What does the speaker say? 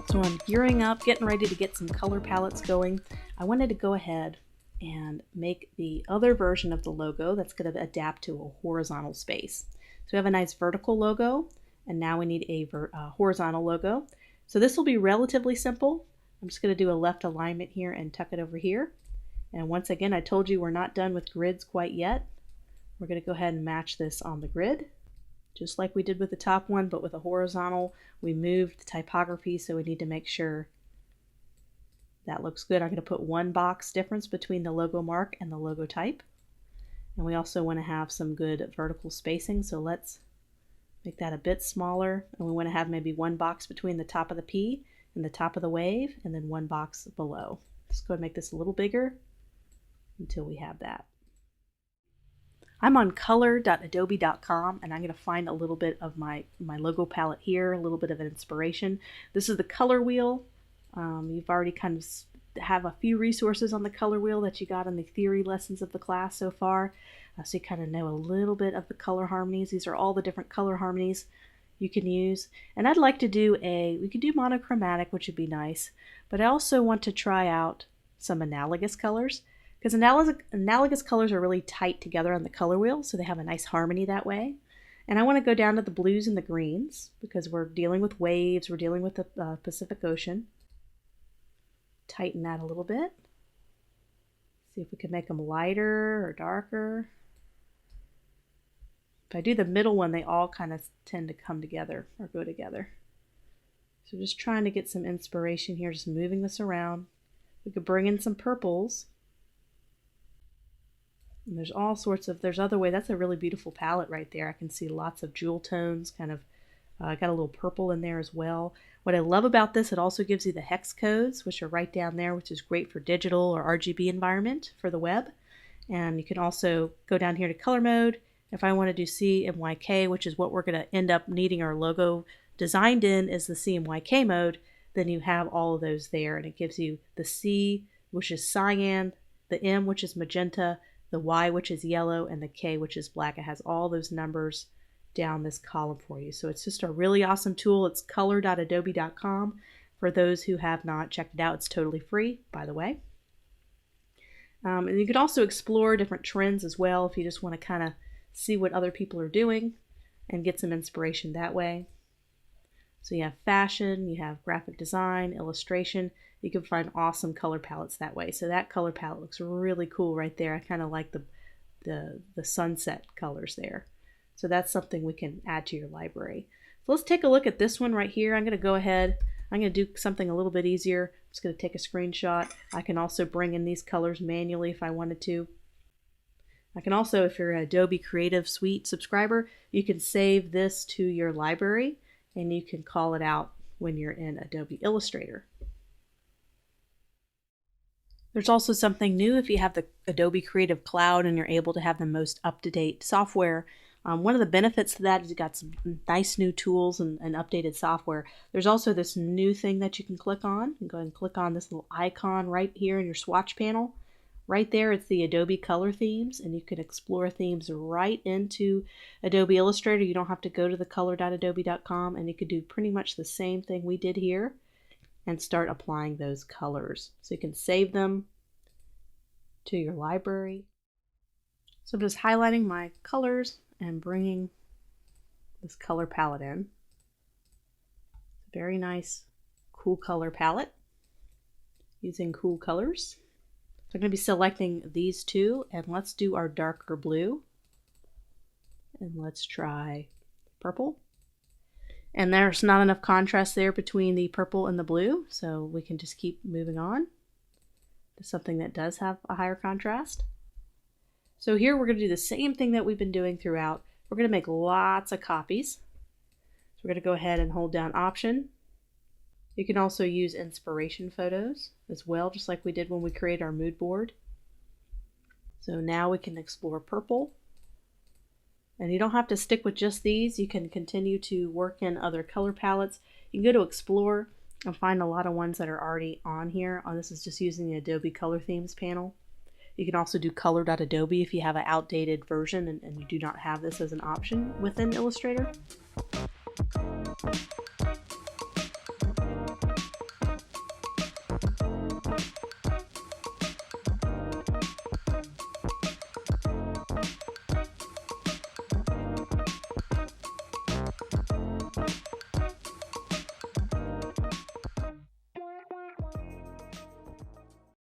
So I'm gearing up, getting ready to get some color palettes going. I wanted to go ahead and make the other version of the logo that's going to adapt to a horizontal space. So we have a nice vertical logo, and now we need a horizontal logo. So this will be relatively simple. I'm just going to do a left alignment here and tuck it over here. And once again, I told you we're not done with grids quite yet. We're going to go ahead and match this on the grid, just like we did with the top one, but with a horizontal. We moved the typography, so we need to make sure that looks good. I'm going to put one box difference between the logo mark and the logo type. And we also want to have some good vertical spacing, so let's make that a bit smaller. And we want to have maybe one box between the top of the P and the top of the wave, and then one box below. Let's go ahead and make this a little bigger until we have that. I'm on color.adobe.com, and I'm going to find a little bit of my logo palette here, a little bit of an inspiration. This is the color wheel. You've already kind of have a few resources on the color wheel that you got in the theory lessons of the class so far. So you kind of know a little bit of the color harmonies. These are all the different color harmonies you can use. And I'd like to do we could do monochromatic, which would be nice, but I also want to try out some analogous colors, because analogous colors are really tight together on the color wheel, so they have a nice harmony that way. And I want to go down to the blues and the greens, because we're dealing with waves, we're dealing with the Pacific Ocean. Tighten that a little bit. See if we can make them lighter or darker. If I do the middle one, they all kind of tend to come together or go together. So just trying to get some inspiration here, just moving this around. We could bring in some purples. And there's all sorts of, there's other ways. That's a really beautiful palette right there. I can see lots of jewel tones, kind of, got a little purple in there as well. What I love about this, it also gives you the hex codes, which are right down there, which is great for digital or RGB environment for the web. And you can also go down here to color mode. If I want to do CMYK, which is what we're going to end up needing our logo designed in, is the CMYK mode, then you have all of those there, and it gives you the C, which is cyan, the M, which is magenta, the Y, which is yellow, and the K, which is black. It has all those numbers down this column for you. So it's just a really awesome tool. It's color.adobe.com. For those who have not checked it out, it's totally free, by the way. And you can also explore different trends as well if you just want to kind of see what other people are doing and get some inspiration that way. So you have fashion, you have graphic design, illustration. You can find awesome color palettes that way. So that color palette looks really cool right there. I kind of like the sunset colors there. So that's something we can add to your library. So let's take a look at this one right here. I'm going to go ahead. I'm going to do something a little bit easier. I'm just going to take a screenshot. I can also bring in these colors manually if I wanted to. I can also, if you're an Adobe Creative Suite subscriber, you can save this to your library and you can call it out when you're in Adobe Illustrator. There's also something new if you have the Adobe Creative Cloud and you're able to have the most up-to-date software. One of the benefits to that is you've got some nice new tools and updated software. There's also this new thing that you can click on. You can go ahead and click on this little icon right here in your swatch panel. Right there, it's the Adobe color themes, and you can explore themes right into Adobe Illustrator. You don't have to go to the color.adobe.com, and you could do pretty much the same thing we did here and start applying those colors. So you can save them to your library. So I'm just highlighting my colors and bringing this color palette in. Very nice, cool color palette using cool colors. So I'm going to be selecting these two, and let's do our darker blue. And let's try purple. And there's not enough contrast there between the purple and the blue, so we can just keep moving on to something that does have a higher contrast. So here we're going to do the same thing that we've been doing throughout. We're going to make lots of copies. So we're going to go ahead and hold down Option. You can also use inspiration photos as well, just like we did when we created our mood board. So now we can explore purple. And you don't have to stick with just these. You can continue to work in other color palettes. You can go to Explore and find a lot of ones that are already on here. This is just using the Adobe Color Themes panel. You can also do color.adobe if you have an outdated version and you do not have this as an option within Illustrator.